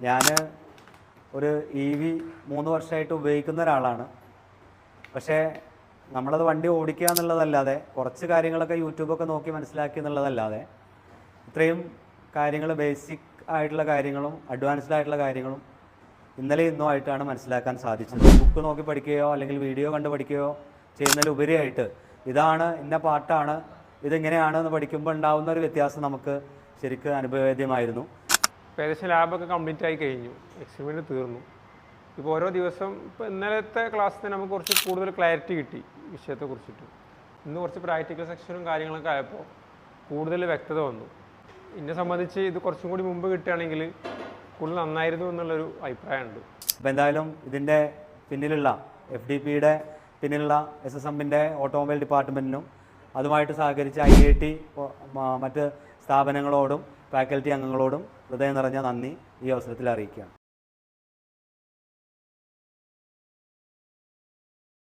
ഞാൻ ഒരു EV 3 വർഷമായിട്ട് ഉപയോഗിക്കുന്ന ഒരാളാണ്. പക്ഷേ നമ്മളത് വണ്ടി ഓടിക്കുക എന്നുള്ളതല്ലാതെ കുറച്ച് കാര്യങ്ങളൊക്കെ യൂട്യൂബൊക്കെ നോക്കി മനസ്സിലാക്കി എന്നുള്ളതല്ലാതെ ഇത്രയും കാര്യങ്ങൾ, ബേസിക് ആയിട്ടുള്ള കാര്യങ്ങളും അഡ്വാൻസ്ഡ് ആയിട്ടുള്ള കാര്യങ്ങളും ഇന്നലെ ഇന്നുമായിട്ടാണ് മനസ്സിലാക്കാൻ സാധിച്ചത്. ബുക്ക് നോക്കി പഠിക്കുകയോ അല്ലെങ്കിൽ വീഡിയോ കണ്ട് പഠിക്കുകയോ ചെയ്യുന്നതിലുപരിയായിട്ട് ഇതാണ് ഇന്ന പാട്ടാണ്, ഇതെങ്ങനെയാണെന്ന് പഠിക്കുമ്പോൾ ഉണ്ടാകുന്ന ഒരു വ്യത്യാസം നമുക്ക് ശരിക്കും അനുഭവവേദ്യമായിരുന്നു. ഏകദേശം ലാബൊക്കെ കംപ്ലീറ്റ് ആയി കഴിഞ്ഞു, എക്സ്പെരിമെൻറ്റ് തീർന്നു. ഇപ്പോൾ ഓരോ ദിവസം ഇപ്പോൾ ഇന്നലത്തെ ക്ലാസ്സിൽ നമുക്ക് കുറച്ച് കൂടുതൽ ക്ലാരിറ്റി കിട്ടി വിഷയത്തെക്കുറിച്ചിട്ട്. ഇന്ന് കുറച്ച് പ്രാക്ടിക്കൽ സെക്ഷനും കാര്യങ്ങളൊക്കെ ആയപ്പോൾ കൂടുതൽ വ്യക്തത വന്നു. എന്നെ സംബന്ധിച്ച് ഇത് കുറച്ചും കൂടി മുമ്പ് കിട്ടുകയാണെങ്കിൽ കൂടുതൽ നന്നായിരുന്നു എന്നുള്ളൊരു അഭിപ്രായമുണ്ട്. അപ്പോൾ എന്തായാലും ഇതിൻ്റെ പിന്നിലുള്ള FDPയുടെ പിന്നിലുള്ള SSMൻ്റെ ഓട്ടോമൊബൈൽ ഡിപ്പാർട്ട്മെൻറ്റിനും അതുമായിട്ട് സഹകരിച്ച IIT മറ്റ് സ്ഥാപനങ്ങളോടും ഫാക്കൽറ്റി അംഗങ്ങളോടും ഹൃദയം നിറഞ്ഞ നന്ദി ഈ അവസരത്തിൽ അറിയിക്കുകയാണ്.